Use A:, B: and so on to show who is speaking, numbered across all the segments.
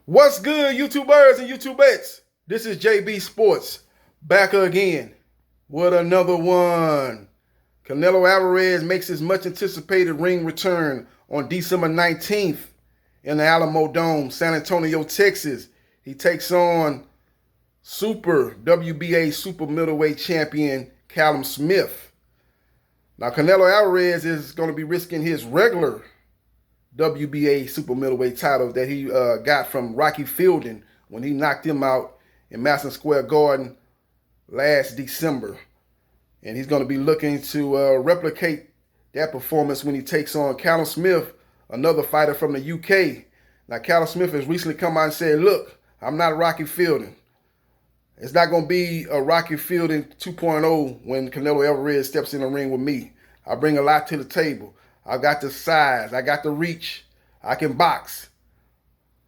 A: What's good, YouTubers and YouTubettes? This is JB Sports back again with another one. Canelo Alvarez makes his much anticipated ring return on December 19th in the Alamodome, San Antonio, Texas. He takes on WBA super middleweight champion Callum Smith. Now, Canelo Alvarez is going to be risking his regular WBA super middleweight title that he got from Rocky Fielding when he knocked him out in Madison Square Garden last December. And he's going to be looking to replicate that performance when he takes on Callum Smith, another fighter from the UK. Now, Callum Smith has recently come out and said, look, I'm not Rocky Fielding. It's not going to be a Rocky Fielding 2.0 when Canelo Alvarez steps in the ring with me. I bring a lot to the table. I got the size. I got the reach. I can box.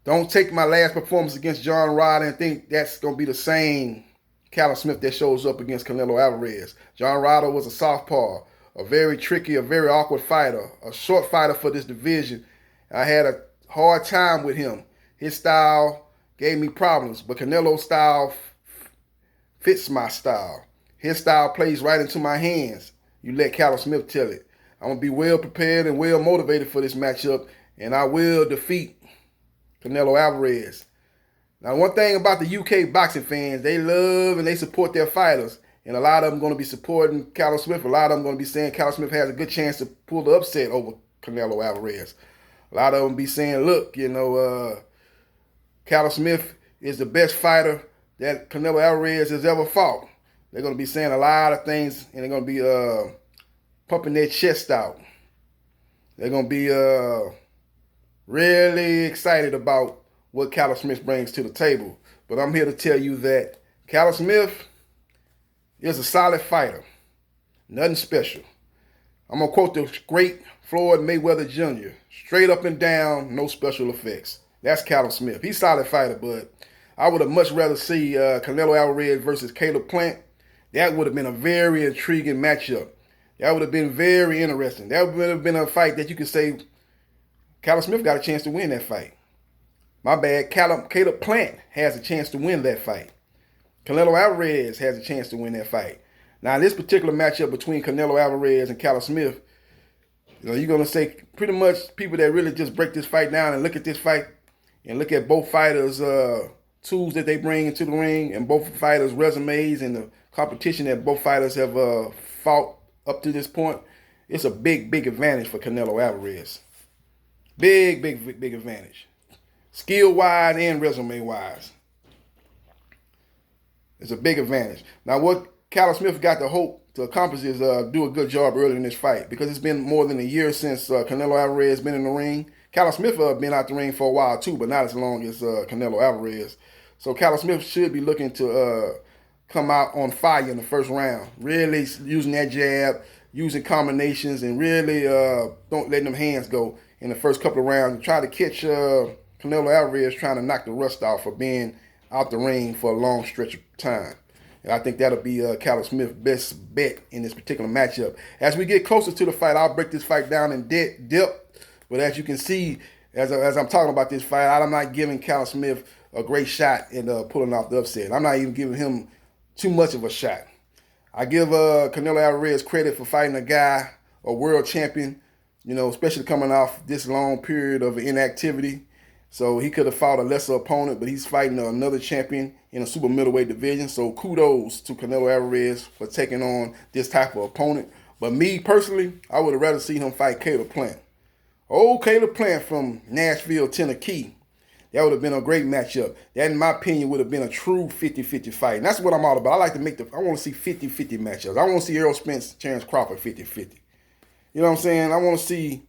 A: Don't take my last performance against John Ryder and think that's going to be the same Callum Smith that shows up against Canelo Alvarez. John Ryder was a southpaw, a very tricky, a very awkward fighter, a short fighter for this division. I had a hard time with him. His style gave me problems, but Canelo's style fits my style. His style plays right into my hands. You let Callum Smith tell it. I'm going to be well prepared and well motivated for this matchup, and I will defeat Canelo Alvarez. Now, one thing about the UK boxing fans, they love and they support their fighters, and a lot of them going to be supporting Callum Smith. A lot of them going to be saying Callum Smith has a good chance to pull the upset over Canelo Alvarez. A lot of them be saying, look, Callum Smith is the best fighter that Canelo Alvarez has ever fought. They're going to be saying a lot of things, and they're going to be pumping their chest out. They're going to be really excited about what Callum Smith brings to the table. But I'm here to tell you that Callum Smith is a solid fighter. Nothing special. I'm going to quote the great Floyd Mayweather Jr. Straight up and down, no special effects. That's Callum Smith. He's a solid fighter, but I would have much rather see Canelo Alvarez versus Caleb Plant. That would have been a very intriguing matchup. That would have been very interesting. That would have been a fight that you could say Callum Smith got a chance to win that fight. My bad, Caleb Plant has a chance to win that fight. Canelo Alvarez has a chance to win that fight. Now, this particular matchup between Canelo Alvarez and Callum Smith, you're going to say pretty much people that really just break this fight down and look at this fight and look at both fighters' tools that they bring into the ring and both fighters' resumes and the competition that both fighters have fought up to this point. It's a big, big advantage for Canelo Alvarez. Big, big, big advantage. Skill-wise and resume-wise. It's a big advantage. Now, what Callum Smith got to hope to accomplish is do a good job early in this fight, because it's been more than a year since Canelo Alvarez has been in the ring. Callum Smith been out the ring for a while too, but not as long as Canelo Alvarez. So Callum Smith should be looking to come out on fire in the first round, really using that jab, using combinations, and really don't letting them hands go in the first couple of rounds. Try to catch Canelo Alvarez trying to knock the rust off for being out the ring for a long stretch of time. And I think that'll be Callum Smith's best bet in this particular matchup. As we get closer to the fight, I'll break this fight down in depth. But as you can see, as I'm talking about this fight, I'm not giving Callum Smith a great shot in pulling off the upset. I'm not even giving him too much of a shot. I give Canelo Alvarez credit for fighting a guy, a world champion, especially coming off this long period of inactivity. So he could have fought a lesser opponent, but he's fighting another champion in a super middleweight division. So kudos to Canelo Alvarez for taking on this type of opponent. But me personally, I would have rather seen him fight Caleb Plant. Old Caleb Plant from Nashville, Tennessee. That would have been a great matchup. That, in my opinion, would have been a true 50-50 fight. And that's what I'm all about. I like to I want to see 50-50 matchups. I want to see Errol Spence, Terrence Crawford 50-50. You know what I'm saying? I want to see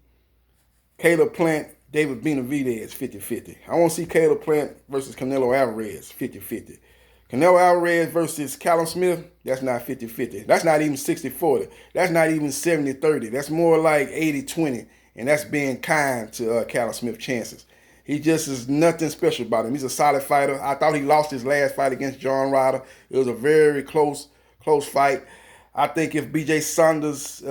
A: Caleb Plant, David Benavidez 50-50. I want to see Caleb Plant versus Canelo Alvarez 50-50. Canelo Alvarez versus Callum Smith, that's not 50-50. That's not even 60-40. That's not even 70-30. That's more like 80-20. And that's being kind to Callum Smith's chances. He just is nothing special about him. He's a solid fighter. I thought he lost his last fight against John Ryder. It was a very close fight. I think if BJ Saunders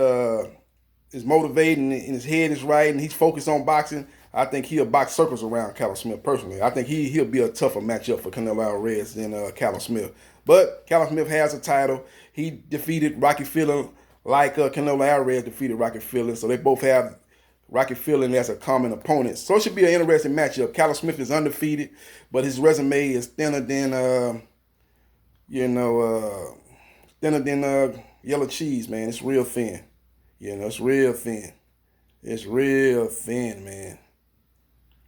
A: is motivated and his head is right and he's focused on boxing, I think he'll box circles around Callum Smith personally. I think he'll be a tougher matchup for Canelo Alvarez than Callum Smith. But Callum Smith has a title. He defeated Rocky Fielding like Canelo Alvarez defeated Rocky Fielding. So they both have Rocky Fielding as a common opponent. So it should be an interesting matchup. Callum Smith is undefeated, but his resume is thinner than, thinner than yellow cheese, man. It's real thin. It's real thin. It's real thin, man.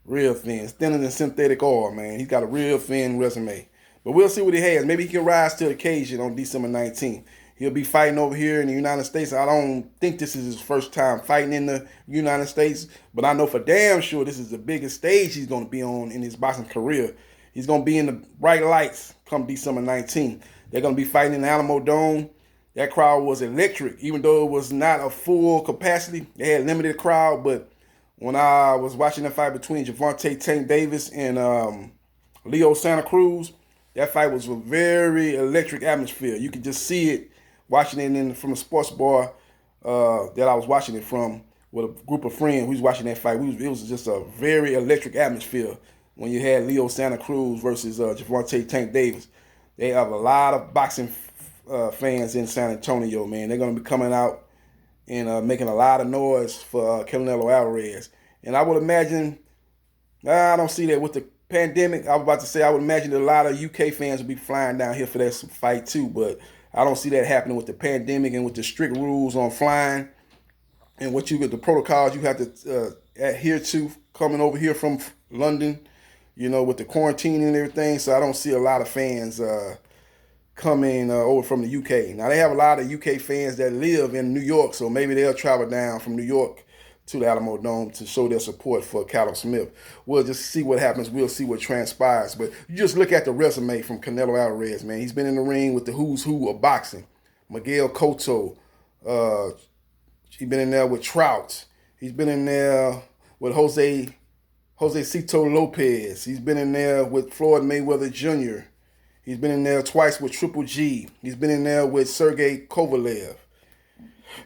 A: Real thin. It's thinner than synthetic oil, man. He's got a real thin resume. But we'll see what he has. Maybe he can rise to the occasion on December 19th. He'll be fighting over here in the United States. I don't think this is his first time fighting in the United States, but I know for damn sure this is the biggest stage he's going to be on in his boxing career. He's going to be in the bright lights come December 19th. They're going to be fighting in the Alamodome. That crowd was electric, even though it was not a full capacity. They had limited crowd, but when I was watching the fight between Gervonta Tank Davis and Leo Santa Cruz, that fight was a very electric atmosphere. You could just see it watching it from a sports bar that I was watching it from with a group of friends who was watching that fight. It was just a very electric atmosphere when you had Leo Santa Cruz versus Gervonta Tank Davis. They have a lot of boxing fans in San Antonio, man. They're going to be coming out and making a lot of noise for Canelo Alvarez. And I would imagine, I don't see that with the pandemic. I was about to say I would imagine that a lot of UK fans would be flying down here for that fight too, but I don't see that happening with the pandemic and with the strict rules on flying and what you get, the protocols you have to adhere to coming over here from London, with the quarantine and everything. So I don't see a lot of fans coming over from the UK. Now, they have a lot of UK fans that live in New York, so maybe they'll travel down from New York to the Alamodome to show their support for Callum Smith. We'll just see what happens. We'll see what transpires. But you just look at the resume from Canelo Alvarez, man. He's been in the ring with the who's who of boxing. Miguel Cotto. He's been in there with Trout. He's been in there with Jose Cito Lopez. He's been in there with Floyd Mayweather Jr., He's been in there twice with Triple G. He's been in there with Sergey Kovalev.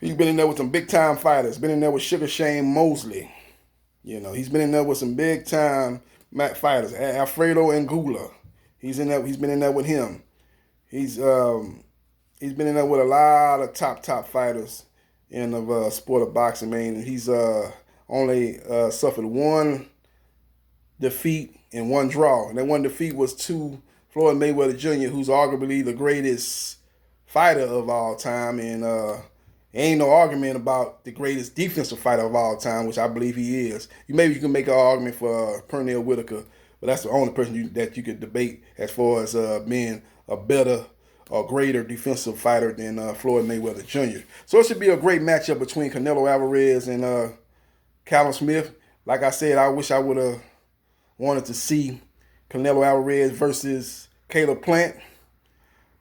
A: He's been in there with some big-time fighters. Been in there with Sugar Shane Mosley. He's been in there with some big-time fighters. Alfredo Angula. He's been in there with him. He's been in there with a lot of top fighters in the sport of boxing, man. And he's only suffered one defeat and one draw. And that one defeat was to Floyd Mayweather Jr., who's arguably the greatest fighter of all time. And ain't no argument about the greatest defensive fighter of all time, which I believe he is. Maybe you can make an argument for Pernell Whitaker, but that's the only person that you could debate as far as being a better or greater defensive fighter than Floyd Mayweather Jr. So it should be a great matchup between Canelo Alvarez and Callum Smith. Like I said, I wish I would have wanted to see Canelo Alvarez versus Caleb Plant,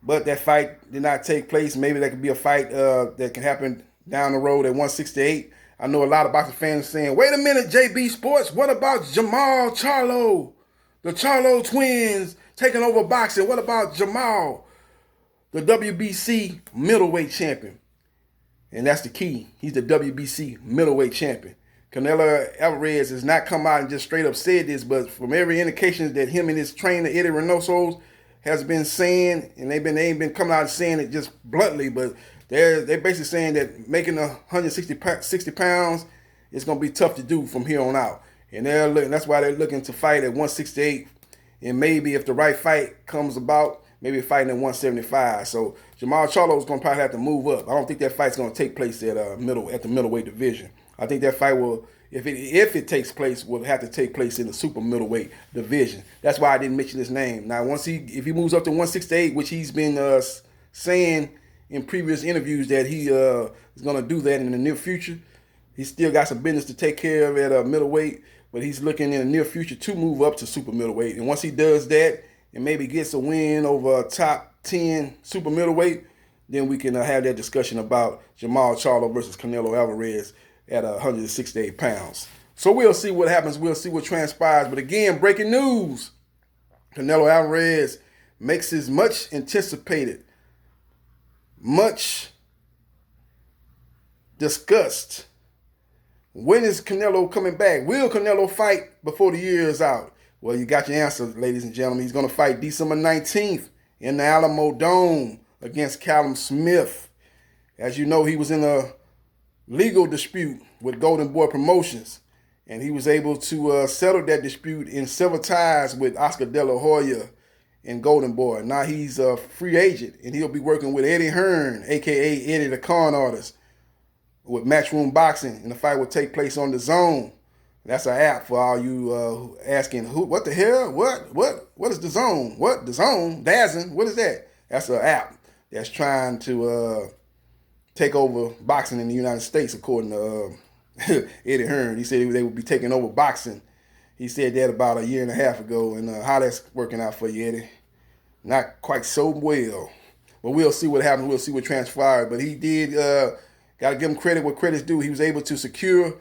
A: but that fight did not take place. Maybe that could be a fight that can happen down the road at 168. I know a lot of boxing fans saying, wait a minute, JB Sports, what about Jamal Charlo? The Charlo twins taking over boxing. What about Jamal, the WBC middleweight champion? And that's the key. He's the WBC middleweight champion. Canelo Alvarez has not come out and just straight up said this, but from every indication that him and his trainer, Eddie Reynoso, has been saying, and they ain't been coming out and saying it just bluntly, but they're basically saying that making 160 pounds is going to be tough to do from here on out. And that's why they're looking to fight at 168. And maybe if the right fight comes about, maybe fighting at 175. So Jamal Charlo is going to probably have to move up. I don't think that fight's going to take place at the middleweight division. I think that fight will, if it takes place, will have to take place in the super middleweight division. That's why I didn't mention his name. Now, if he moves up to 168, which he's been saying in previous interviews that he is going to do that in the near future, he's still got some business to take care of at middleweight, but he's looking in the near future to move up to super middleweight. And once he does that and maybe gets a win over a top 10 super middleweight, then we can have that discussion about Jamal Charlo versus Canelo Alvarez at 168 pounds. So we'll see what happens. We'll see what transpires. But again, breaking news. Canelo Alvarez makes his much anticipated, much discussed When is Canelo coming back? Will Canelo fight before the year is out? Well, you got your answer, ladies and gentlemen. He's going to fight December 19th in the Alamodome against Callum Smith. As you know, he was in a legal dispute with Golden Boy Promotions, and he was able to settle that dispute and sever ties with Oscar De La Hoya and Golden Boy. Now he's a free agent, and he'll be working with Eddie Hearn, a.k.a. Eddie the Con Artist, with Matchroom Boxing, and the fight will take place on DAZN. That's an app for all you asking, what the hell? What is DAZN? What? DAZN? DAZN? What is that? That's an app that's trying to take over boxing in the United States, according to Eddie Hearn. He said they would be taking over boxing. He said that about a year and a half ago, and how that's working out for you, Eddie. Not quite so well. But we'll see what happens. We'll see what transpired. But he did, got to give him credit where credit's due. He was able to secure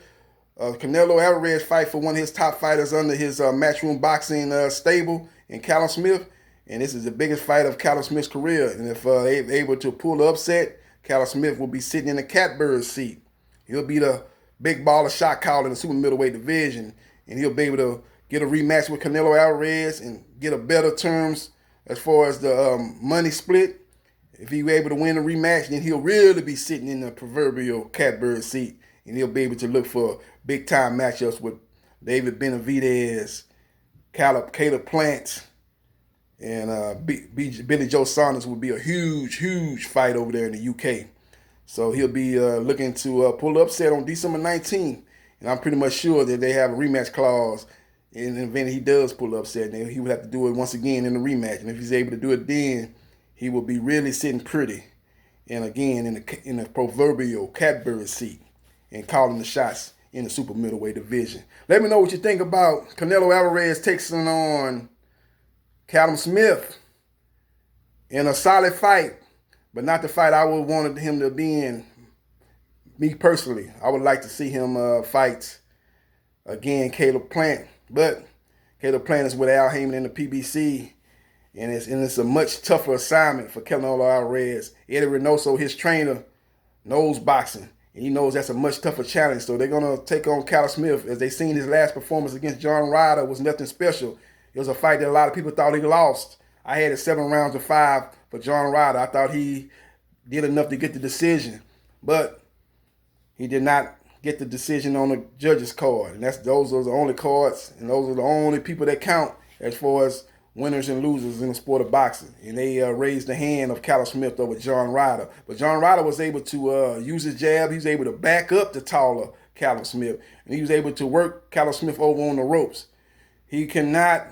A: Canelo Alvarez fight for one of his top fighters under his Matchroom Boxing stable in Callum Smith. And this is the biggest fight of Callum Smith's career. And if they're able to pull the upset, Callum Smith will be sitting in the catbird seat. He'll be the big baller shot caller in the super middleweight division. And he'll be able to get a rematch with Canelo Alvarez and get a better terms as far as the money split. If he's able to win the rematch, then he'll really be sitting in the proverbial catbird seat. And he'll be able to look for big-time matchups with David Benavidez, Caleb Plant, and Billy Joe Saunders would be a huge fight over there in the UK. So he'll be looking to pull the upset on December 19th. And I'm pretty much sure that they have a rematch clause in the event he does pull the upset. And he would have to do it once again in the rematch. And if he's able to do it then, he will be really sitting pretty. And again, in the proverbial catbird seat and calling the shots in the super middleweight division. Let me know what you think about Canelo Alvarez taking on Callum Smith in a solid fight, but not the fight I would wanted him to be in. Me personally, I would like to see him fight again Caleb Plant, but Caleb Plant is with Al Heyman in the PBC, and it's a much tougher assignment for Canelo Alvarez. Eddie Reynoso, his trainer, knows boxing, and he knows that's a much tougher challenge. So they're gonna take on Callum Smith. As they seen his last performance against John Ryder was nothing special. It was a fight that a lot of people thought he lost. I had it 7 rounds to 5 for John Ryder. I thought he did enough to get the decision, but he did not get the decision on the judges' card. And those are the only cards, and those are the only people that count as far as winners and losers in the sport of boxing. And they raised the hand of Callum Smith over John Ryder. But John Ryder was able to use his jab. He was able to back up the taller Callum Smith. And he was able to work Callum Smith over on the ropes. He cannot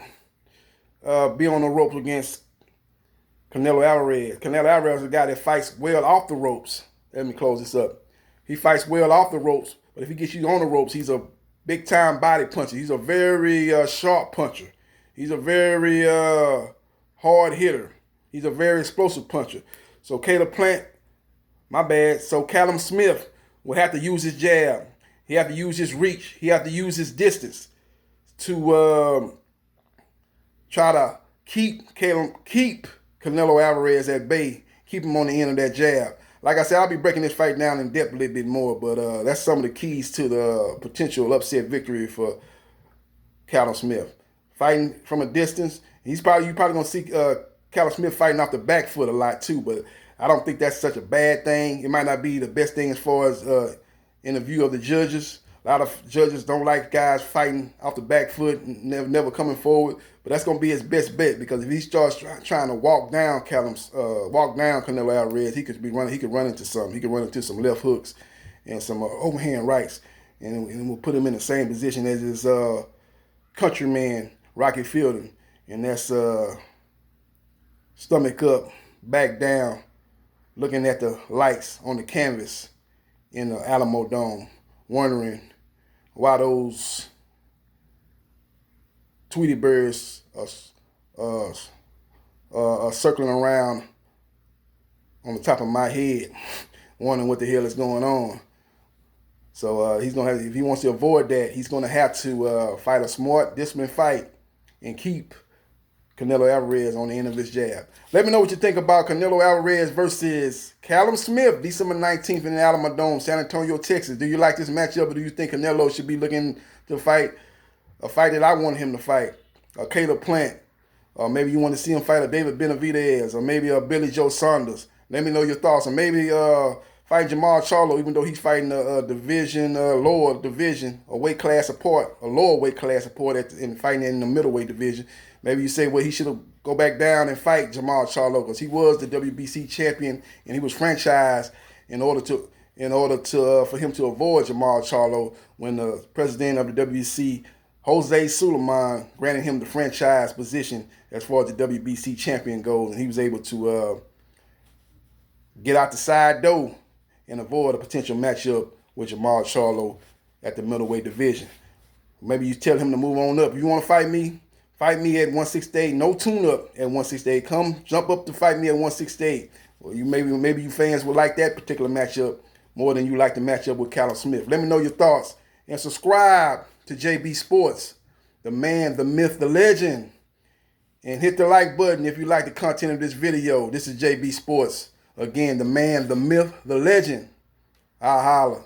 A: be on the ropes against Canelo Alvarez. Canelo Alvarez is a guy that fights well off the ropes. Let me close this up. He fights well off the ropes, but if he gets you on the ropes, he's a big-time body puncher. He's a very sharp puncher. He's a very hard hitter. He's a very explosive puncher. So Caleb Plant, my bad. So Callum Smith would have to use his jab. He have to use his reach. He have to use his distance to try to keep Canelo Alvarez at bay, keep him on the end of that jab. Like I said, I'll be breaking this fight down in depth a little bit more, but that's some of the keys to the potential upset victory for Callum Smith. Fighting from a distance, you're probably going to see Callum Smith fighting off the back foot a lot too, but I don't think that's such a bad thing. It might not be the best thing as far as in the view of the judges. A lot of judges don't like guys fighting off the back foot, never coming forward. But that's going to be his best bet, because if he starts trying to walk down Canelo Alvarez, he could run into something. He could run into some left hooks and some overhand rights, and we'll put him in the same position as his countryman Rocky Fielding, and that's stomach up, back down, looking at the lights on the canvas in the Alamodome, wondering why those Tweety birds are circling around on the top of my head, wondering what the hell is going on. So he's gonna have, if he wants to avoid that, he's gonna have to fight a smart, disciplined fight and keep Canelo Alvarez on the end of his jab. Let me know what you think about Canelo Alvarez versus Callum Smith, December 19th in the Alamodome, San Antonio, Texas. Do you like this matchup, or do you think Canelo should be looking to fight a fight that I want him to fight? Caleb Plant. Or maybe you want to see him fight a David Benavidez, or maybe a Billy Joe Saunders. Let me know your thoughts. Or maybe fight Jamal Charlo, even though he's fighting a lower division, a weight class apart, a lower weight class apart and fighting in the middleweight division. Maybe you say, well, he should have go back down and fight Jamal Charlo because he was the WBC champion and he was franchised in order for him to avoid Jamal Charlo when the president of the WBC, Jose Suleiman, granted him the franchise position as far as the WBC champion goes, and he was able to get out the side door and avoid a potential matchup with Jamal Charlo at the middleweight division. Maybe you tell him to move on up. If you want to fight me at 168. No tune-up at 168. Come jump up to fight me at 168. Well, maybe you fans would like that particular matchup more than you like the matchup with Callum Smith. Let me know your thoughts. And subscribe to JB Sports, the man, the myth, the legend. And hit the like button if you like the content of this video. This is JB Sports. Again, the man, the myth, the legend. I'll holler.